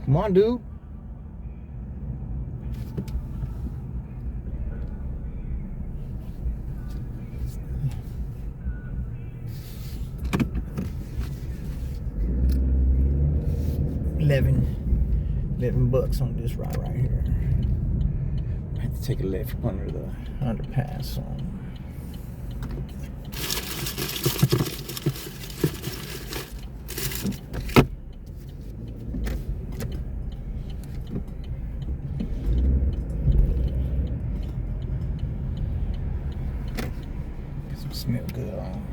Come on, dude. $11 on this ride right here. I have to take a left under the underpass on. Some smell good on.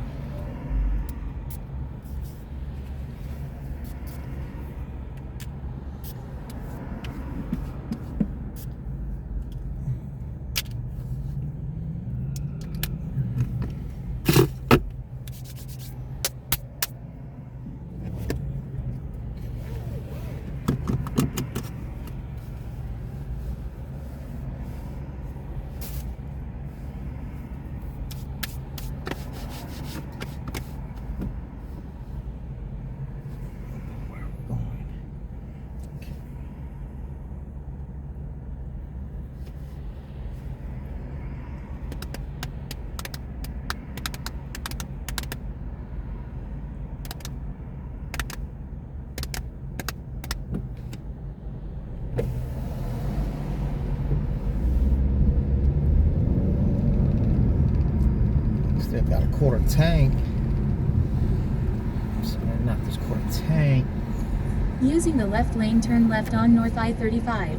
Still got a quarter tank. Sorry, not this quarter tank. Using the left lane, turn left on North I-35.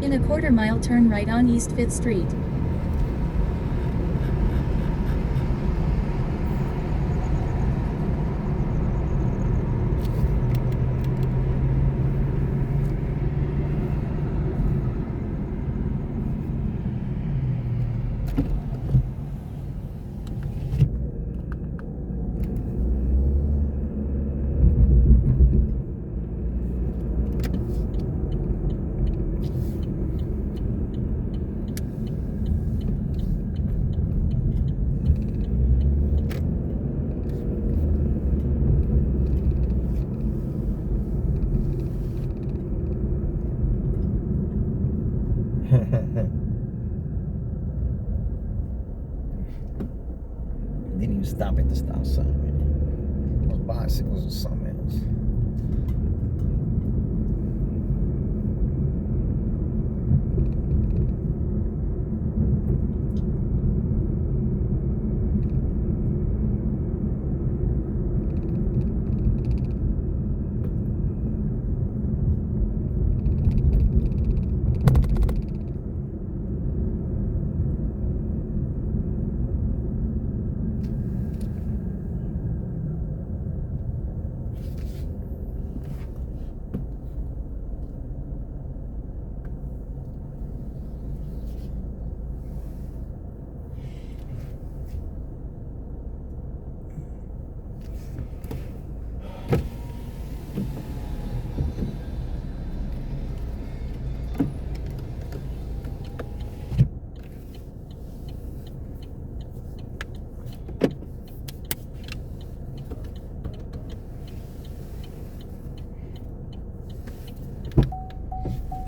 In a quarter mile, turn right on East 5th Street. Didn't even stop at the stop sign, man. Those bicycles or something else.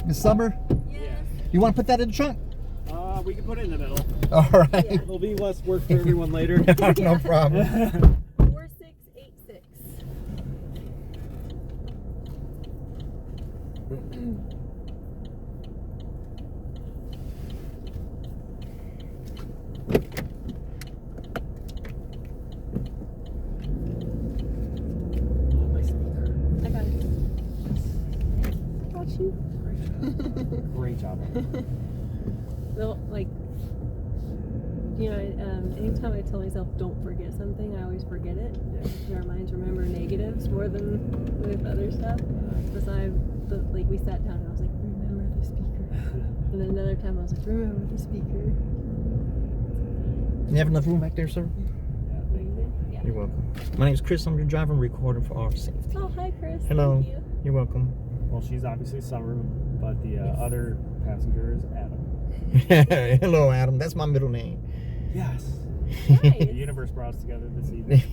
Miss Summer? Yes. You want to put that in the trunk? We can put it in the middle. All right. It'll be less work for everyone later. No problem. 4686. I got it. Got you. Great job. Well, like, you know, anytime I tell myself don't forget something, I always forget it. Our minds remember negatives more than with other stuff. Besides, like, we sat down and I was like, remember the speaker. And then another time I was like, remember the speaker. You have enough room back there, sir? Yeah. You're welcome. My name is Chris. I'm your driver and recording for our safety. Oh, hi, Chris. Hello. Thank you. You're welcome. Well, she's obviously Summer, but the other passenger is Adam. Hello, Adam. That's my middle name. Yes. Nice. The universe brought us together this evening.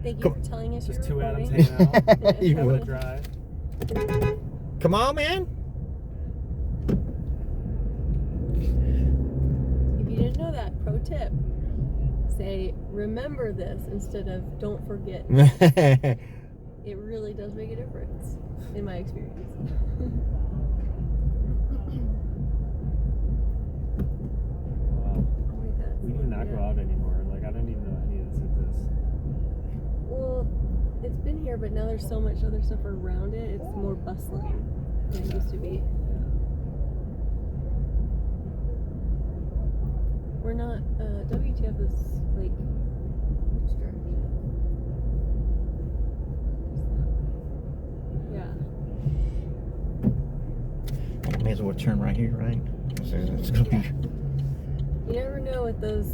Thank you Come- for telling us Just you're two Adams recording. hanging out. You having a would. drive. Come on, man. If you didn't know that, pro tip: say "remember this" instead of "don't forget." It really does make a difference, in my experience. Wow. Wait, that's We do not go out anymore. Like, I don't even know any of this exists. Well, it's been here, but now there's so much other stuff around it. It's more bustling than it used to be. We're not. WTF is like. Which direction? Yeah. May as well turn right here, right? It's gonna be You never know with those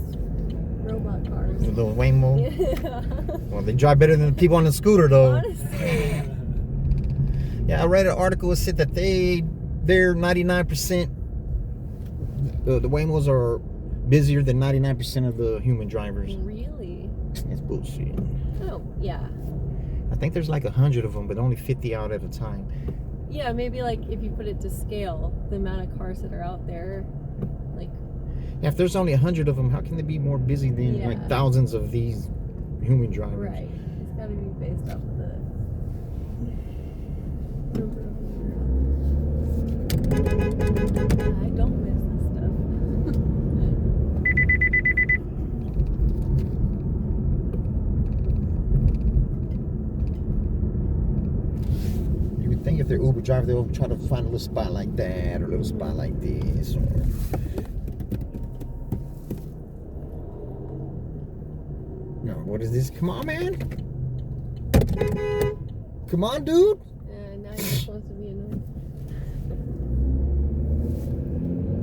robot cars. a little Waymo. Yeah. Well, they drive better than the people on the scooter, though. Honestly. Yeah, I read an article that said that they're 99%. The Waymos are busier than 99% of the human drivers. Really? It's bullshit. Oh, yeah. I think there's like 100 of them, but only 50 out at a time. Yeah, maybe like if you put it to scale, the amount of cars that are out there, like, Yeah, if there's only 100 of them, how can they be more busy than Yeah. like thousands of these human drivers? right. It's got to be based off of the number of I don't miss this stuff. You would think if they're Uber driver, they'll try to find a little spot like that or a little spot like this. Or... No, what is this? Come on, man. Come on, dude. Now you're supposed to be annoying.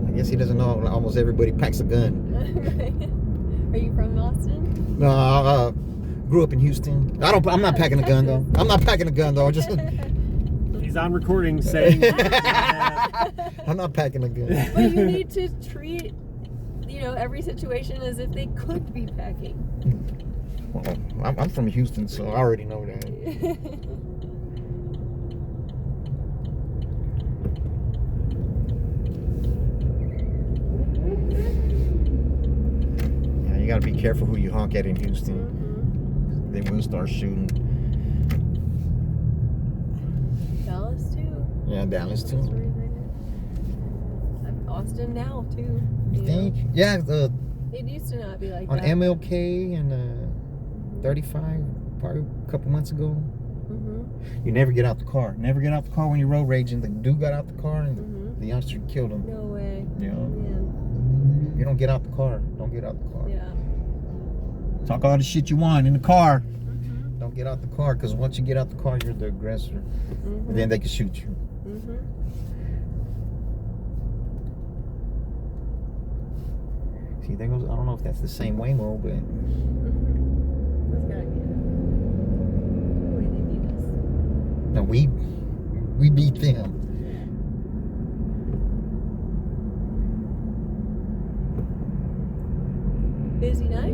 I guess he doesn't know almost everybody packs a gun. Are you from Austin? No, grew up in Houston. I'm not packing a gun though. I'm not packing a gun though. Just He's on recording saying I'm not packing a gun. But you need to treat, every situation as if they could be packing. Well, I'm from Houston, so I already know that. Yeah, you gotta be careful who you honk at in Houston. They will start shooting. Dallas too. Yeah, Dallas too. Austin now too. You think? Yeah, It used to not be like on that. MLK and 35, probably a couple months ago. Mm-hmm. You never get out the car. Never get out the car when you're road raging. The dude got out the car and Mm-hmm. the youngster killed him. No way. You know? Yeah. You don't get out the car. Don't get out the car. Yeah. Talk all the shit you want in the car. Mm-hmm. Don't get out the car, because once you get out the car, you're the aggressor. Mm-hmm. And then they can shoot you. Mm-hmm. See, there goes. I don't know if that's the same Waymo, but Mm-hmm. That's gotta be it. Hopefully they beat us. no, we beat them. Busy night?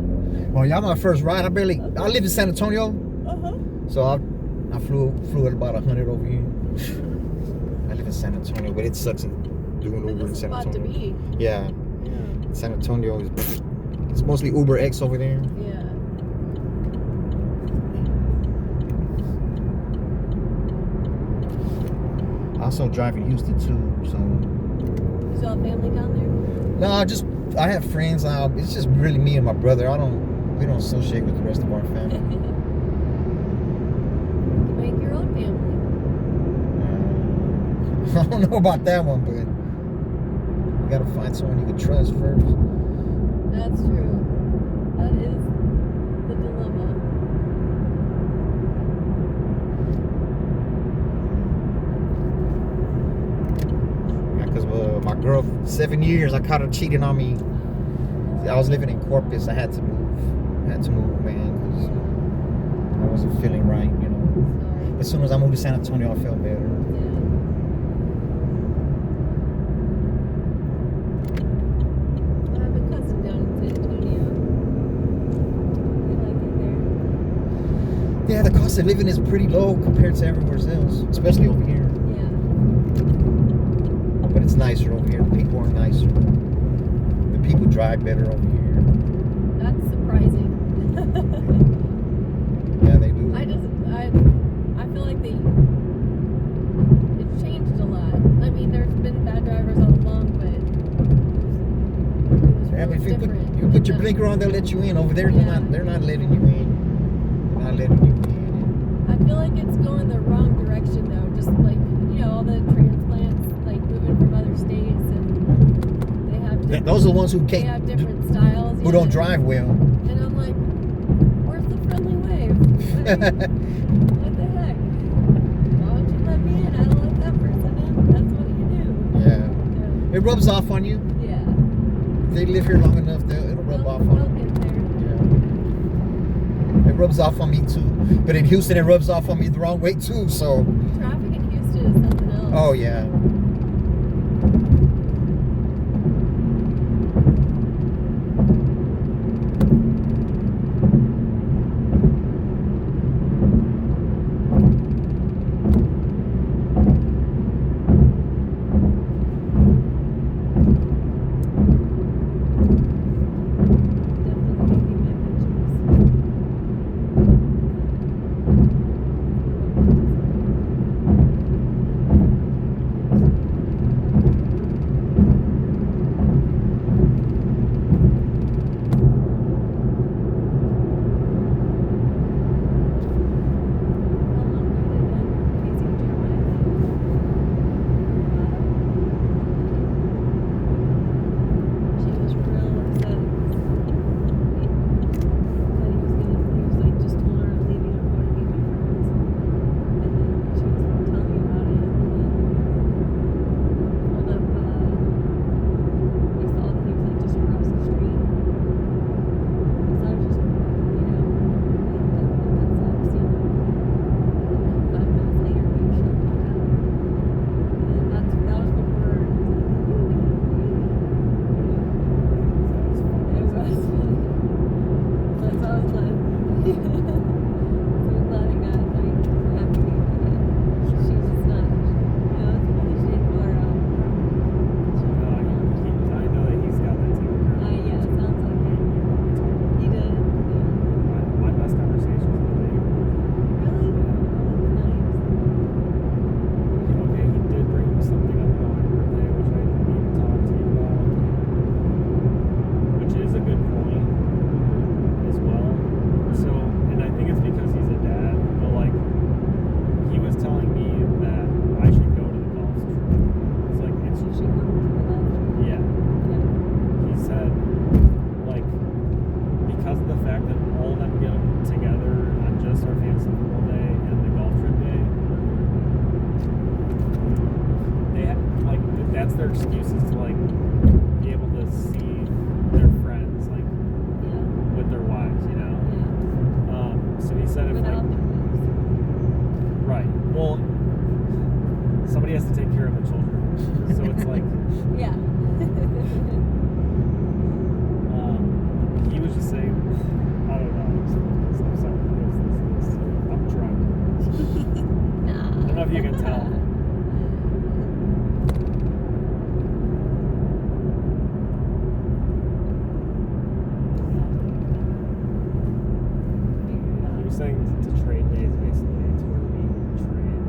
Well, y'all my first ride. I live in San Antonio, Uh-huh. so I flew at about 100 over here. I live in San Antonio, but it sucks doing Uber in That's a San spot to Antonio. be. Yeah, Yeah. San Antonio is it's mostly Uber X over there. Yeah. I also drive in Houston too, so You still have family down there? no, I have friends. It's just really me and my brother. We don't associate with the rest of our family. Make your own family. I don't know about that one, but you gotta find someone you can trust first. That's true. That is the dilemma. Yeah, because my girl, 7 years, I caught her cheating on me. I was living in Corpus. I had to move. Man, because I wasn't feeling right, you know. Sorry. As soon as I moved to San Antonio, I felt better. Yeah. I have a cousin down in San Antonio. We like it there. cost of living is pretty low compared to everywhere else, especially over here. Yeah. But it's nicer over here. The people are nicer. The people drive better over here. That's surprising. Yeah, they do. I feel like it's changed a lot. I mean, there's been bad drivers all along, but it was Yeah, but really if you different. put your blinker on, they'll let you in. Over there, Yeah. they're not letting you in. They're not letting you in. I feel like it's going the wrong direction though. Just like, all the transplants, like moving from other states, and they have different, Those are the ones who they have different styles. who don't drive well. And I'm like, where's the friendly wave? What the heck? Why would you let me in? I don't let that person in. That's what you do. Yeah. It rubs off on you. Yeah. If they live here long enough, it'll rub off on They'll them. get there. Yeah. It rubs off on me too. But in Houston, it rubs off on me the wrong way too. So, Traffic in Houston is something else. oh yeah. Definitely making mac and cheese. How long did Casey and Jeremiah live? She was real upset. Said he was like just told her I'm leaving, I'm going to meet my friends. And then she was telling me about it, and then pulled up, we saw that he was like just across the street. So I was just, that sucks, And then 5 minutes later he was showing back up. And that was before it was us. That's how I was glad. So I'm glad I got happy again. She's just not, it's funny she didn't go around. I know that he's got that taken care of. Yeah, it sounds like it. He did. Yeah. My best conversation was with him. Really? Oh, Okay, he did bring something up on my birthday, which I didn't even talk to you about. Which is a good point as well. So, and I think it's because he's a dad, but like, he was telling me that I should go to the golf trip. It's like, nice. You should go to the golf trip. yeah. He said, like, because of the fact that all of them get together on just our fantasy football day and the golf trip day, they have, like, that's their excuses to like be able to see their friends like Yeah. with their wives, Yeah. So he said if Without like their wives. right, well, somebody has to take care of the children, so it's like Yeah. he was just saying, I don't know, I'm sorry, I'm drunk. Nah. I don't know if you can tell. He was saying to trade days basically. It's where we trade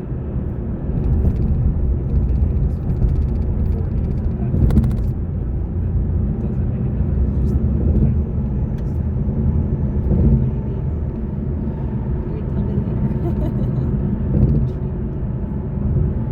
birthday days for 4 days or after days. It doesn't make a difference. It's just the title of the days. What do you mean? You're gonna tell me later.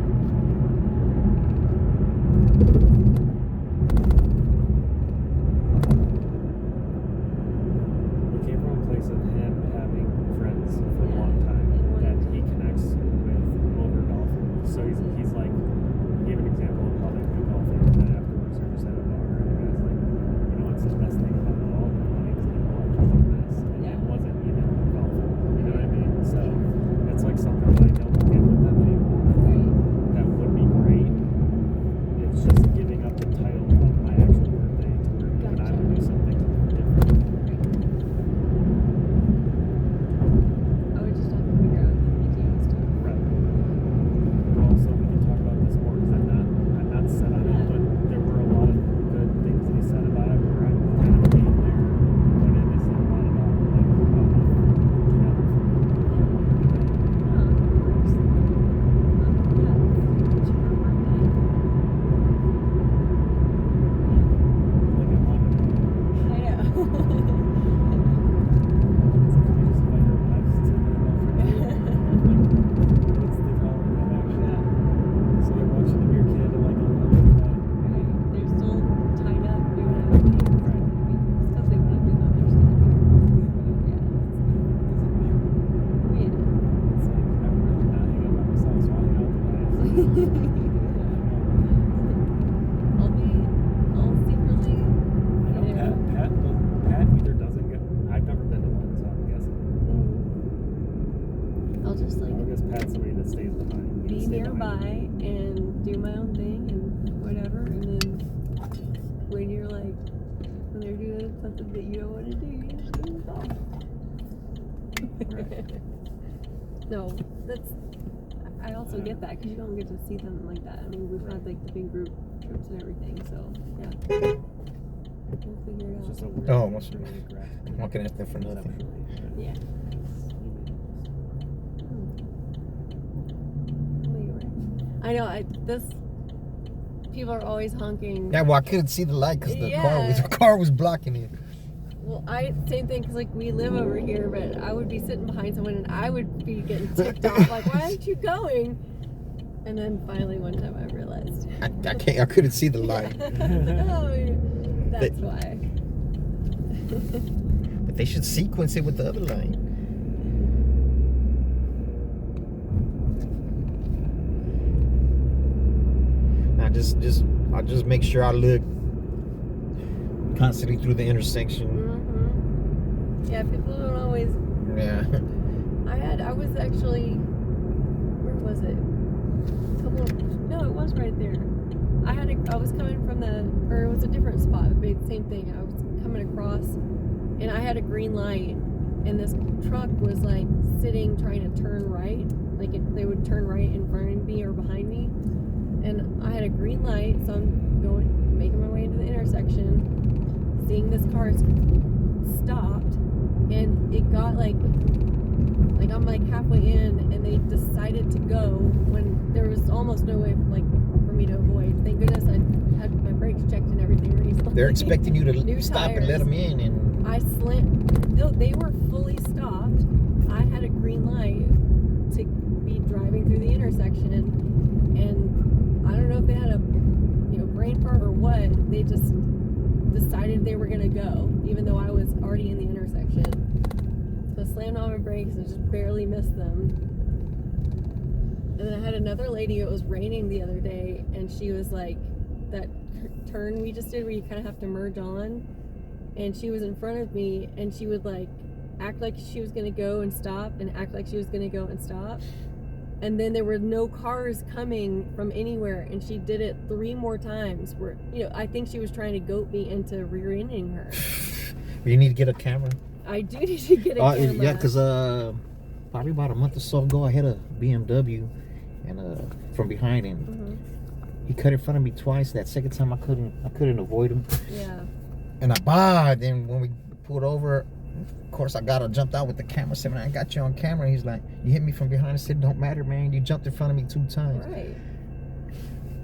No, that's. I also get that because you don't get to see them like that. I mean, we've had like the big group trips and everything, so yeah. We'll figure it It's out. just a weird. Oh, what's- weird graphic I'm looking at that for nothing. conceptually, but Yeah. it's I know. People are always honking. Yeah, well, I couldn't see the light because the Yeah. car was blocking it. Well, same thing because like we live over here, but I would be sitting behind someone and I would be getting ticked off, like, why aren't you going? And then finally one time I realized. I couldn't see the light. Oh, that's why. But they should sequence it with the other lane. I just make sure I look constantly through the intersection. Mm-hmm. Yeah, people don't always. Yeah. I was actually. Where was it? No, it was right there. I was coming from or it was a different spot, but same thing. I was coming across, and I had a green light, and this truck was like sitting trying to turn right, they would turn right in front of me or behind me, and I had a green light, so I'm making my way into the intersection, seeing this car stopped, and it got like I'm like halfway in, and they decided to go when there was almost no way for me to avoid. Thank goodness I had my brakes checked and everything recently. They're expecting you to New stop and tires. let them in, and I slammed. No, they were fully stopped. I had a green light to be driving through the intersection, and I don't know if they had a brain fart or what. They just decided they were gonna go, even though I was already in the intersection. So I slammed on my brakes and just barely missed them. And then I had another lady. It was raining the other day, and she was like, that turn we just did where you kind of have to merge on. And she was in front of me, and she would like act like she was gonna go and stop, and act like she was gonna go and stop. And then there were no cars coming from anywhere, and she did it 3 more times. Where I think she was trying to goat me into rear-ending her. you need to get a camera. I do need to get a camera. Yeah, because probably about a month or so ago, I had a BMW, and from behind him, Mhm. he cut in front of me twice. That second time, I couldn't avoid him. Yeah. And then when we pulled over, of course, I jumped out with the camera. Said, "Man, I got you on camera." He's like, "You hit me from behind." I said, "Don't matter, man. You jumped in front of me 2 times." Right.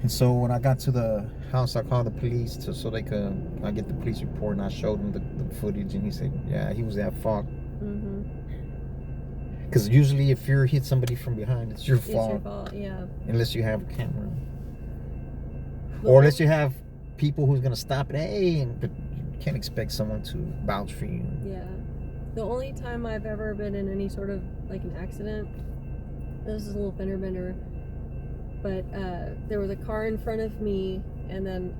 And so when I got to the house, I called the police so they could get the police report, and I showed him the footage, and he said, "Yeah, he was at fault." Mhm. Because usually, if you hit somebody from behind, it's your It's fault, your fault. Yeah. unless you have a camera, But or unless you have people who's gonna stop it. Hey, but you can't expect someone to vouch for you. Yeah. The only time I've ever been in any sort of like an accident, this is a little fender bender, but there was a car in front of me, and then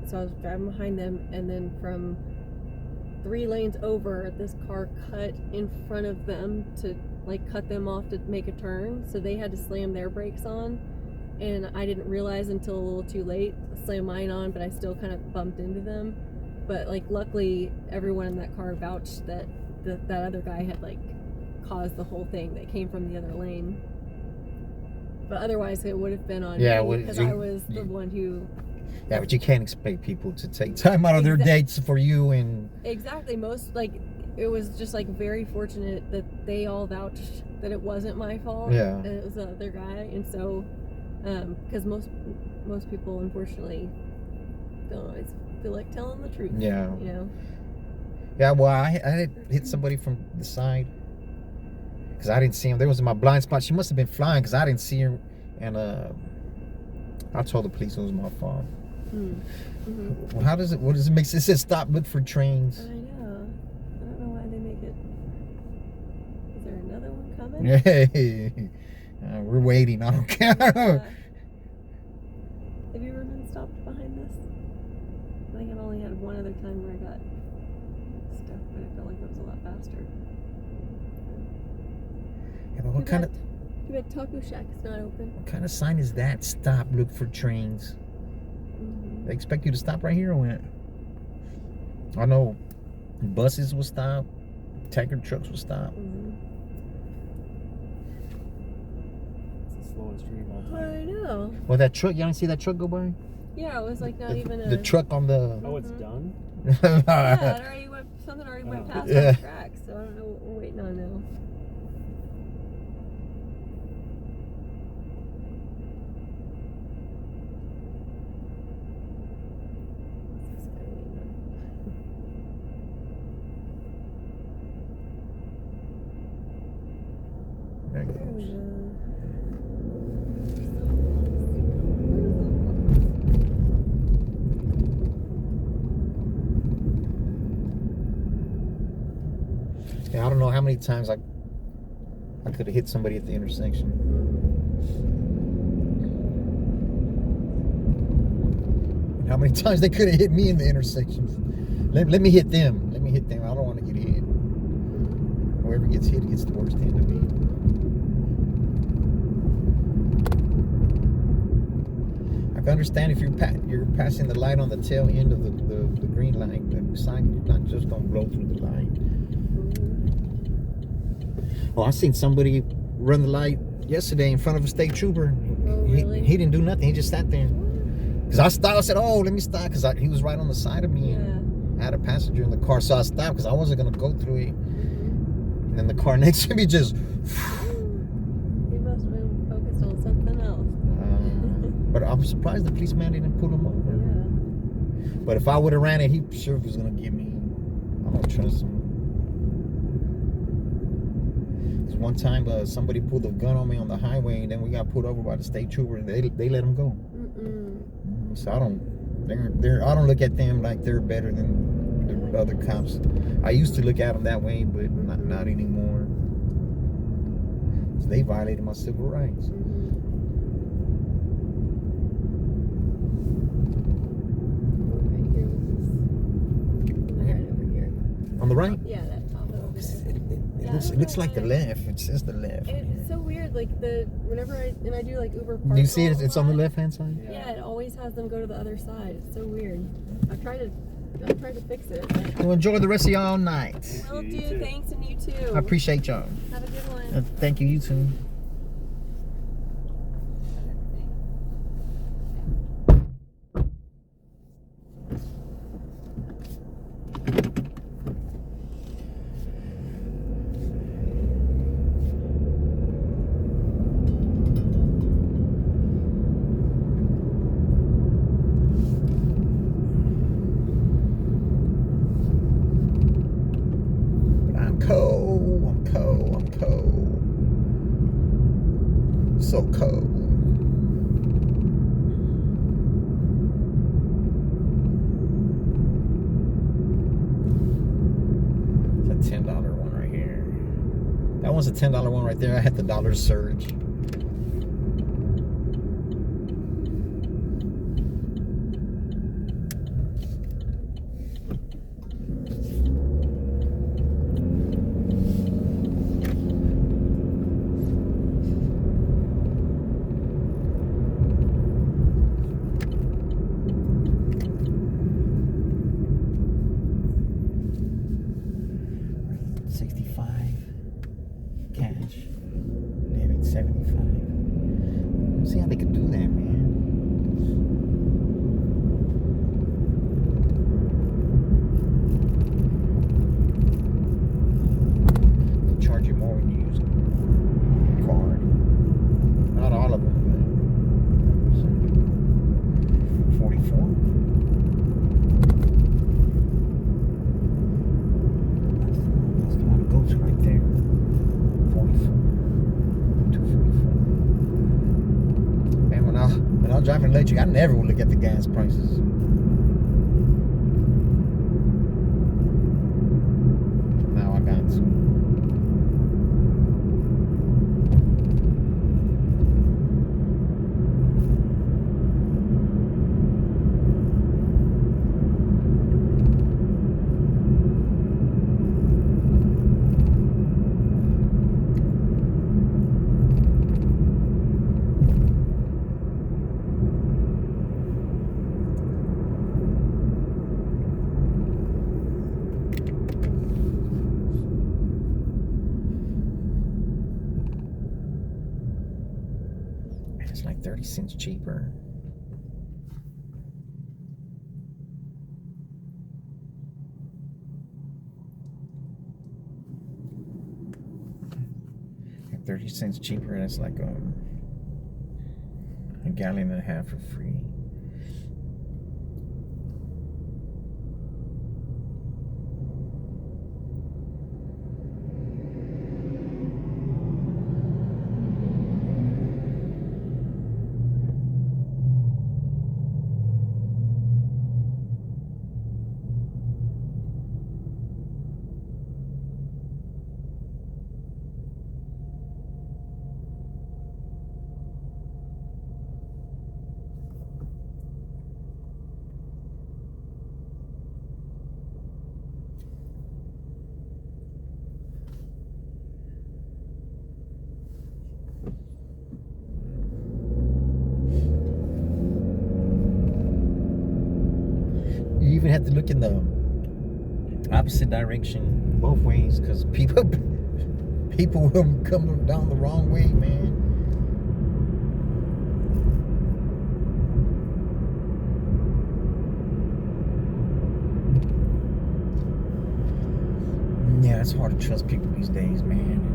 so I was driving behind them, and then from 3 lanes over, this car cut in front of them to like cut them off to make a turn, so they had to slam their brakes on, and I didn't realize until a little too late. Slammed mine on, but I still kind of bumped into them. But like luckily everyone in that car vouched that that other guy had like caused the whole thing that came from the other lane. But otherwise it would have been on Yeah, me well, because I was the one who. Yeah, but you can't expect people to take time out of their dates for you. And Exactly. Most it was just like very fortunate that they all vouched that it wasn't my fault. Yeah. And it was the other guy, and so because most people unfortunately don't always feel like telling the truth. Yeah. Yeah, well, I had hit somebody from the side because I didn't see him. There was my blind spot. She must have been flying because I didn't see her, and I told the police it was my fault. Mm-hmm. Well, what does it make sense? It says stop, look for trains. I know. I don't know why they make it. Is there another one coming? Hey, we're waiting. I don't care. Have you ever been stopped behind this? I think I've only had one other time where I got stuck, but I felt like it was a lot faster. Yeah, but what kind of Too bad Taco Shack is not open. sign is that? Stop, look for trains. Mm-hmm. They expect you to stop right here or what? I know buses will stop, tanker trucks will stop. Mm-hmm. slowest street of all I time. know. Well, that truck, you don't see that truck go by? Yeah, it was like not even a. The truck on the. Oh, it's done? Yeah, it already went. Something already went Oh. past Yeah. on the tracks, so I don't know what we're waiting on now. There it There we goes. go. Yeah, I don't know how many times I could have hit somebody at the intersection. How many times they could have hit me in the intersections. Let me hit them. Let me hit them. I don't want to get hit. Whoever gets hit gets the worst end of it. I can understand if you're passing the light on the tail end of the green light. The sign, you're not just gonna blow through the light. Oh, I seen somebody run the light yesterday in front of a state trooper. Oh, really? He didn't do nothing. He just sat there. Cause I stopped. I said, "Oh, let me stop," cause he was right on the side of me. Yeah. I had a passenger in the car, so I stopped because I wasn't gonna go through it. And then the car next to me just. He must have been focused on something else. But I'm surprised the policeman didn't pull him over. Yeah. But if I would have ran it, he sure was gonna give me. I don't trust him. Cause one time somebody pulled a gun on me on the highway, and then we got pulled over by the state trooper, and they let him go. So I don't look at them like they're better than the other cops. I used to look at them that way, but not anymore. So they violated my civil rights. Right over here. On the right? Yeah, that top over there. It looks like the left. It says the left. It's so weird. Like whenever I do like Uber. Do you see it? Parcel It's a on the lot, left hand side. Yeah, it always has them go to the other side. It's so weird. I've tried to fix it. Well, enjoy the rest of y'all night. Will You do. too. Thanks, and you too. I appreciate y'all. Have a good one. Thank you. You too. I'm cold. So cold. It's a $10 one right here. That one's a $10 one right there. I had the dollar surge. Cash. Debit 75. See how they could do that, man. They charge you more when you use a card. Not all of them, but 44. That's the one that goes right there. 244. And when I was driving electric, I never would look at the gas prices. Now I got to. cents cheaper. At 30 cents cheaper, that's like a gallon and a half for free. You even have to look in the opposite direction both ways, because people will come down the wrong way, man. Yeah, it's hard to trust people these days, man.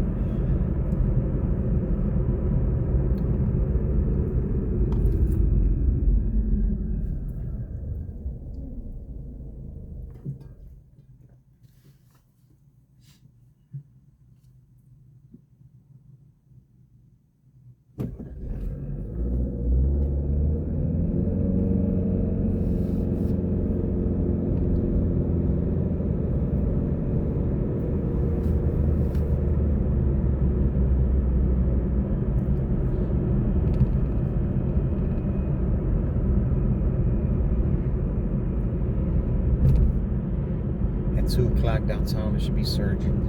At 2 o'clock downtown, there should be surging.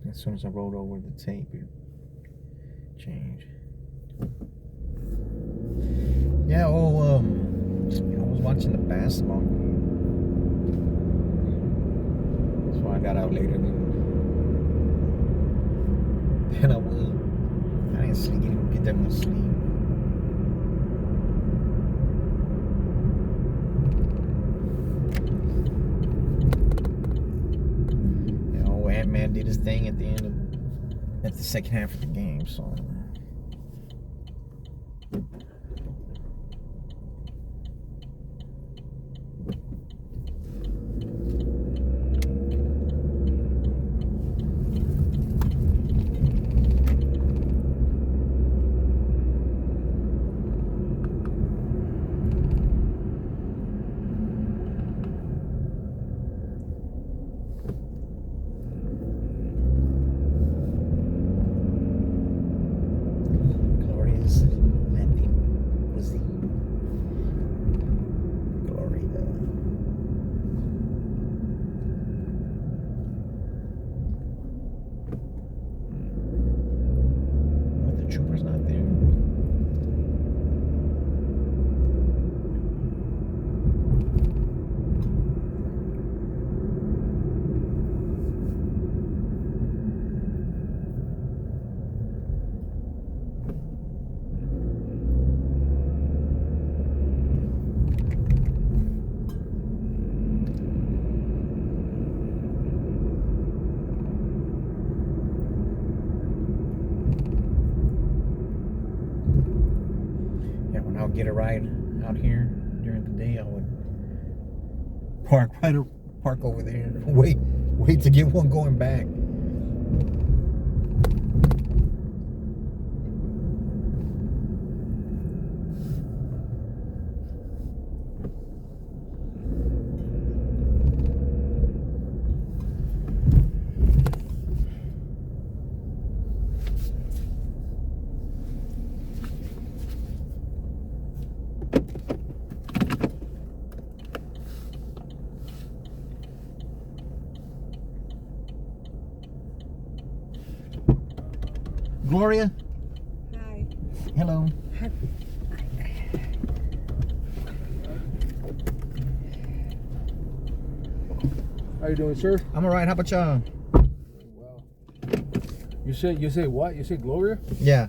As soon as I rolled over the tape, it changed. Yeah, I was watching the basketball game. That's why I got out later than I would. I didn't sleep, didn't get that much sleep. Ant-Man did his thing at the second half of the game, so get a ride out here during the day, I would park over there. Wait to get one going back. Gloria, Hi. hello. How you doing, sir? I'm all right. How about y'all? Well, you say what? You say Gloria? Yeah.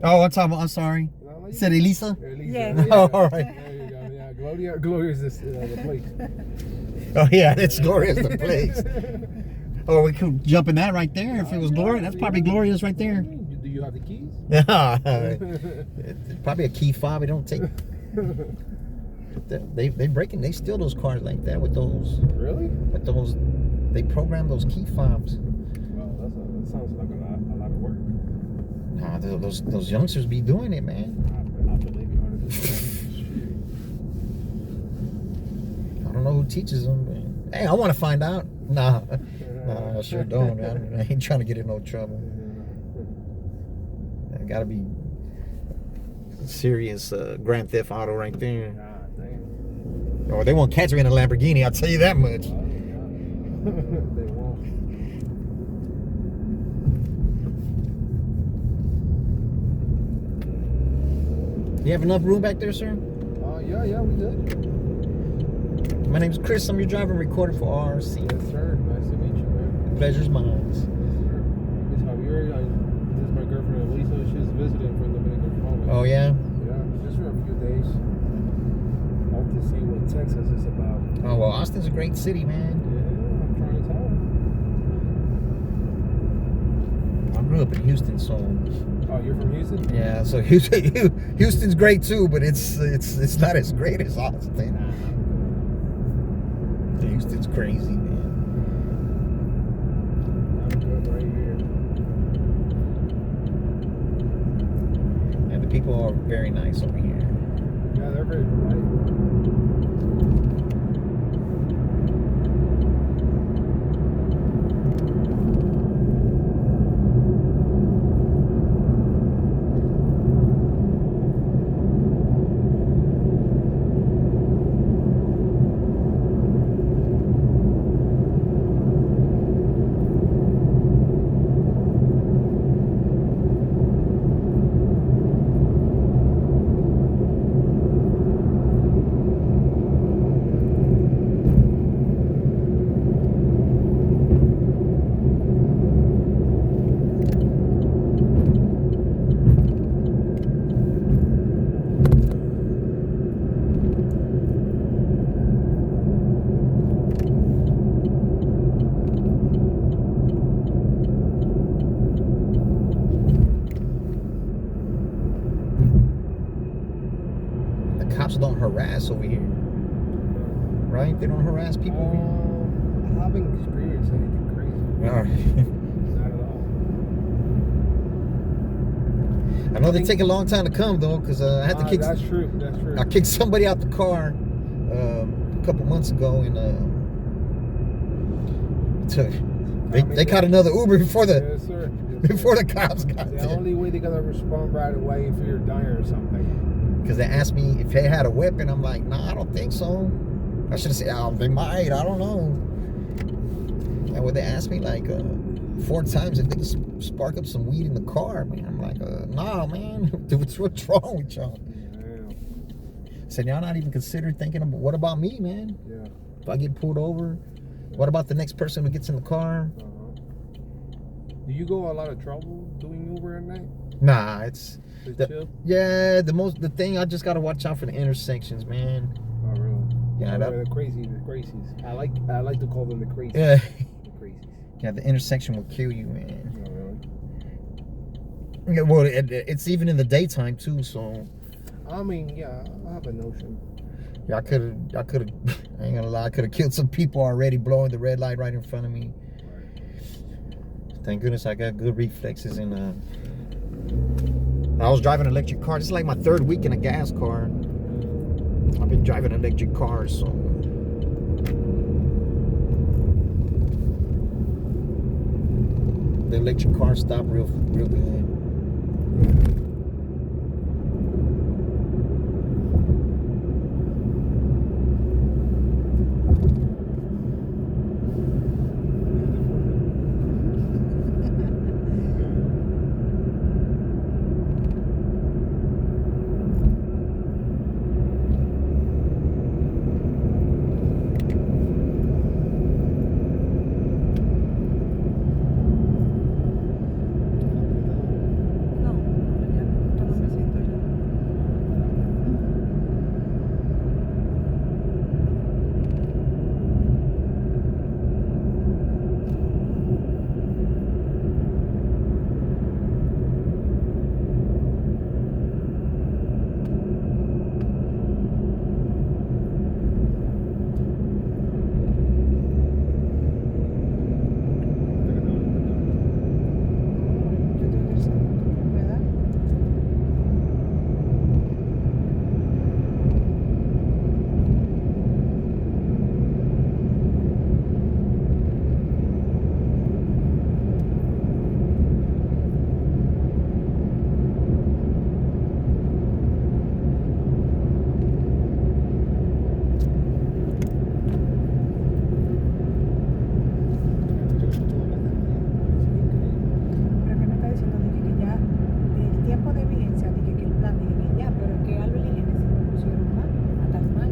Oh, I'm sorry. You said Elisa? Yeah. Oh, all right. There you go. Yeah, Gloria is this, the place. Oh, yeah, it's Gloria's the place. Oh, we could jump in that right there if it was Gloria. That's probably Gloria's right there. Do you have the keys? Yeah. It's probably a key fob. They don't take. They steal those cars like that with those. Really? With those, they program those key fobs. Well, that sounds like a lot of work. Nah, those youngsters be doing it, man. I believe you 100%. I don't know who teaches them. But, hey, I want to find out. Nah, I sure don't. I ain't trying to get in no trouble. It gotta be serious Grand Theft Auto right there. God damn. Or they won't catch me in a Lamborghini, I'll tell you that much. They won't. You have enough room back there, sir? Yeah, we did. My name's Chris. I'm your driver and recorder for RRC. Yes, sir. Nice to meet you, man. The pleasure's mine. Yes, sir. It's Javier. This is my girlfriend Elisa. She's visiting from Dominican Republic. Oh, yeah? Yeah, just for a few days. Hope to see what Texas is about. Oh, well, Austin's a great city, man. Yeah, I'm trying to tell her. I grew up in Houston, so... Oh, you're from Houston? Yeah, so Houston's great, too, but it's not as great as Austin. Houston's crazy, man. I'm good right here. And the people are very nice over here. Yeah, they're very polite. Cops don't harass over here, right? They don't harass people over here. I haven't experienced anything crazy. All right. Not at all. I know they take a long time to come though, because I had to kick. That's true. That's true. I kicked somebody out the car a couple months ago, and they caught another Uber before the Yes, sir. before the cops got The there. only way they're gonna respond right away if you're dying or something. Because they asked me if they had a weapon. I'm like, nah, I don't think so. I should have said, oh, they might. I don't know. And when they asked me like 4 times if they could spark up some weed in the car, man, I'm like, nah, man. What's wrong with y'all? Yeah. Said, y'all not even considering thinking about what about me, man? Yeah. If I get pulled over, what about the next person who gets in the car? Do you go a lot of trouble doing Uber at night? Nah, it's Chill? yeah. The thing I just gotta watch out for the intersections, man. Oh, really? Yeah, They're the crazies. I like to call them the crazies. Yeah, The crazies. yeah. The intersection will kill you, man. Oh, really? Yeah, well, it's even in the daytime too. So I mean, yeah, I have a notion. Yeah, I could have, I ain't gonna lie, I could have killed some people already blowing the red light right in front of me. Thank goodness I got good reflexes and I was driving an electric car. This is like my 3rd week in a gas car. I've been driving electric cars, so the electric car stopped real good. No, ya, no me siento yo. Yo tengo que ser ¿verdad? Pero que me está diciendo dije que ya el tiempo de vigencia, dije que el plan, dije que ya, pero que Albert y Genesis me pusieron mal, hasta el mal.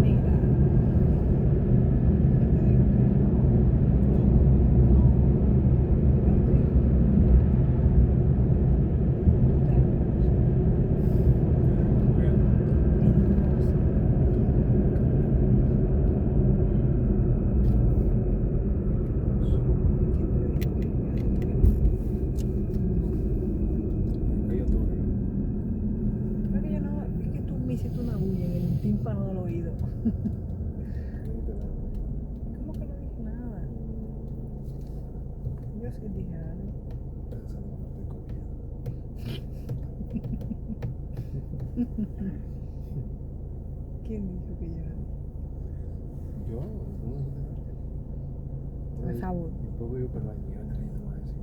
Mira, creo que yo no, es que tú me hiciste una bulla en el tímpano del oído. ¿Cómo que no dije nada? Yo sí dije algo. ¿Quién dijo que yo? Yo, Me favor. después voy por la mañana y no voy a decir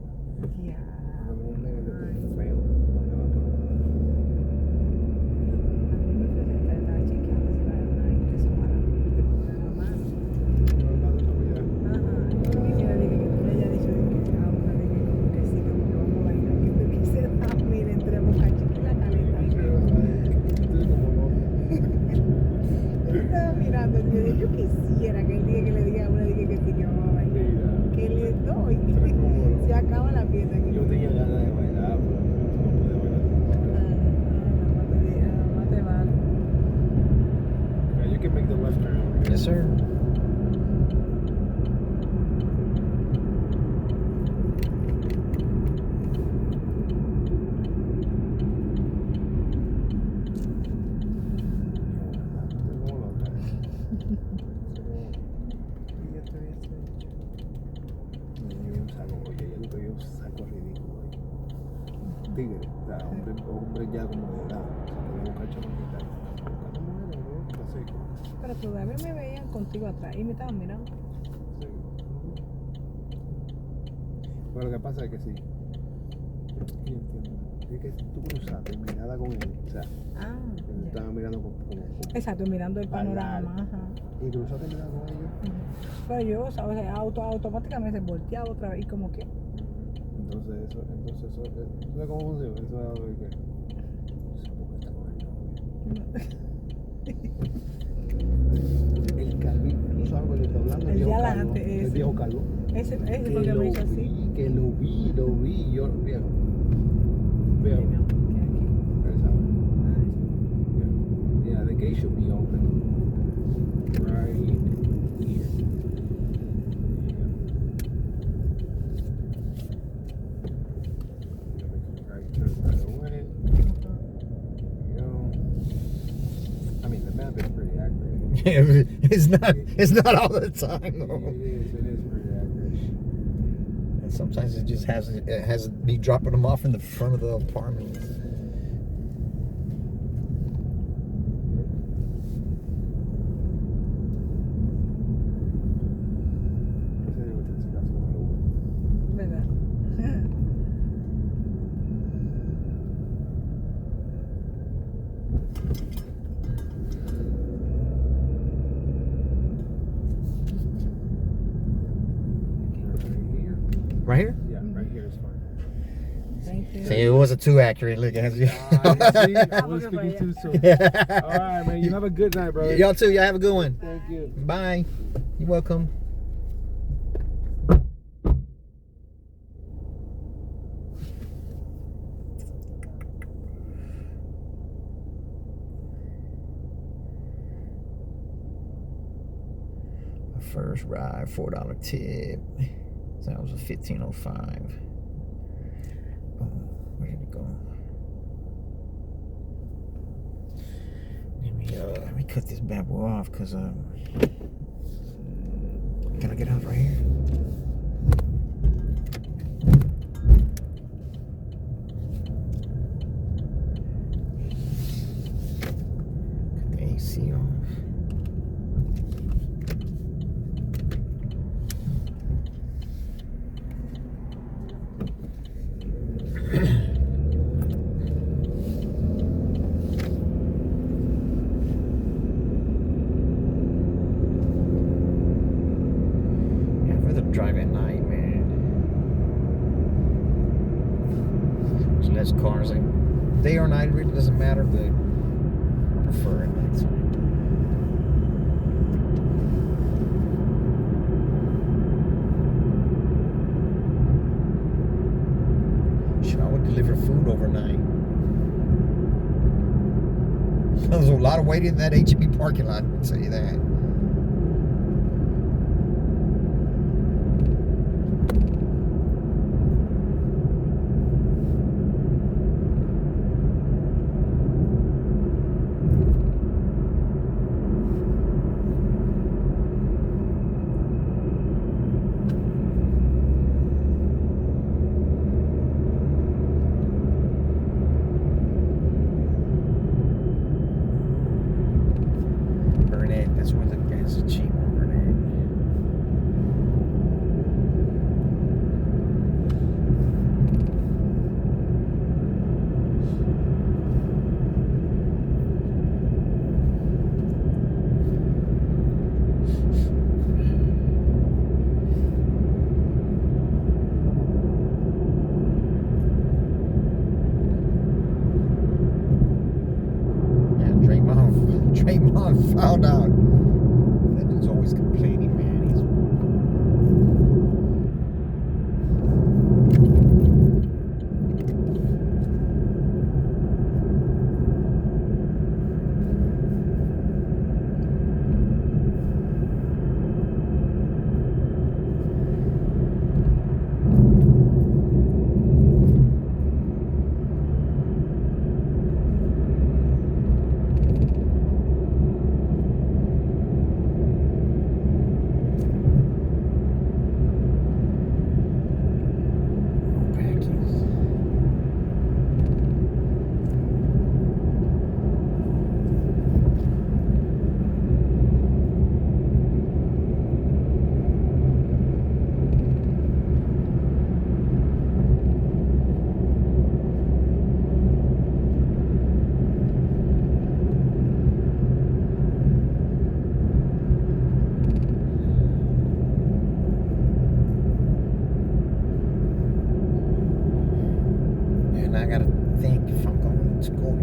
Ya. nada. No me Ay. feo. No me va a probar. A mí me presenta, estaba chequeando si la gente se para de poner la mano. No, nada todavía. Ajá. Yo quisiera decir que tú le hayas dicho de que a una de que como que sí, como que vamos a bailar. Que tú quisieras, mira, entre Boca Chica y la Caleta. Estoy como loco. Yo estaba mirando y yo dije, yo quisiera que el día que le diga a una, dije que sí, que vamos a bailar. Mira. Que le doy. Estoy como loco. Se acaba la fiesta. Yo tenía ganas de bailar, pero hombres ya como de edad. Se puede buscar chamaquitas. Buscando mujeres, ¿no? Así. Pero todavía me veían contigo atrás y me estaban mirando. Sí. Pero lo que pasa es que sí. Sí, entiendo. Es que tú cruzaste mirada con él. O sea, Ah, él ya. estaba mirando como Exacto, mirando el panorama. Ajá. y cruzaste mirada con ellos. Pero yo, o sea, automáticamente volteaba otra vez y como que. Entonces eso es como funciona. Eso es algo de que. Supongo que está con el novio. El Calvin, tú sabes cuando está hablando, El viejo de calvo. adelante, El ese. viejo calvo. Ese Que porque me hizo así. que lo vi, yo, viejo. Sí, Viejo. mi amor, que aquí. Él sabe. Yeah, the gate should be open. Right here. Yeah. Right, turn right away. You know. I mean, the map is pretty accurate. It's not all the time It though. is pretty accurate. And sometimes it just has me dropping them off in the front of the apartment. Ese digo, se casó con el Uber. ¿Verdad? Right here? Yeah, right here is fine. Thank you. See, it wasn't too accurate. Look at you. See, I was Look at speaking too soon. Yeah. All right, man. You have a good night, brother. Y'all too. Y'all have a good one. Thank you. Bye. You're welcome. My first ride, $4 tip. So that was a $15.05. Oh, where did it go? Let me cut this bad boy off, cause can I get out right here? Cut the AC off. Yeah, I'd rather drive at night, man. There's less cars. Like, day or night, it really doesn't matter, but I prefer at night. Shit, I would deliver food overnight. There's a lot of waiting in that HEB parking lot, I can tell you that. Burnett, that's where the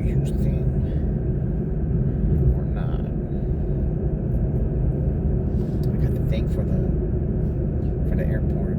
Houston or not. I got the thing for the airport.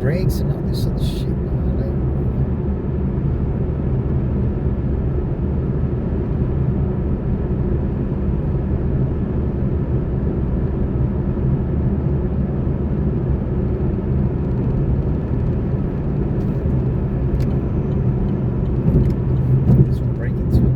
brakes and all this other shit, man. Like, this one braking too.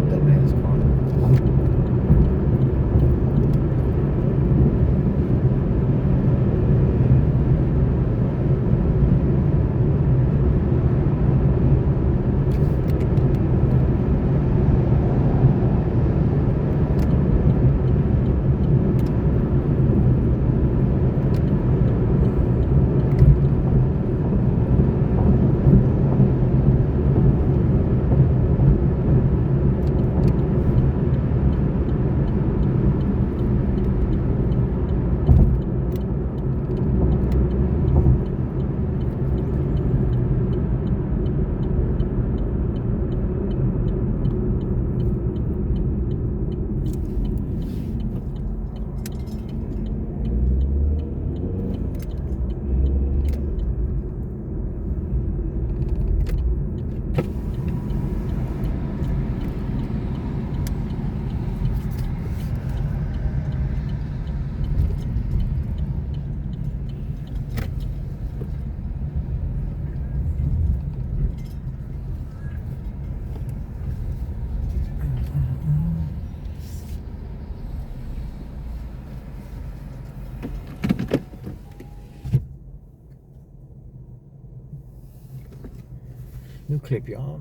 Dumbass car. New clip, y'all.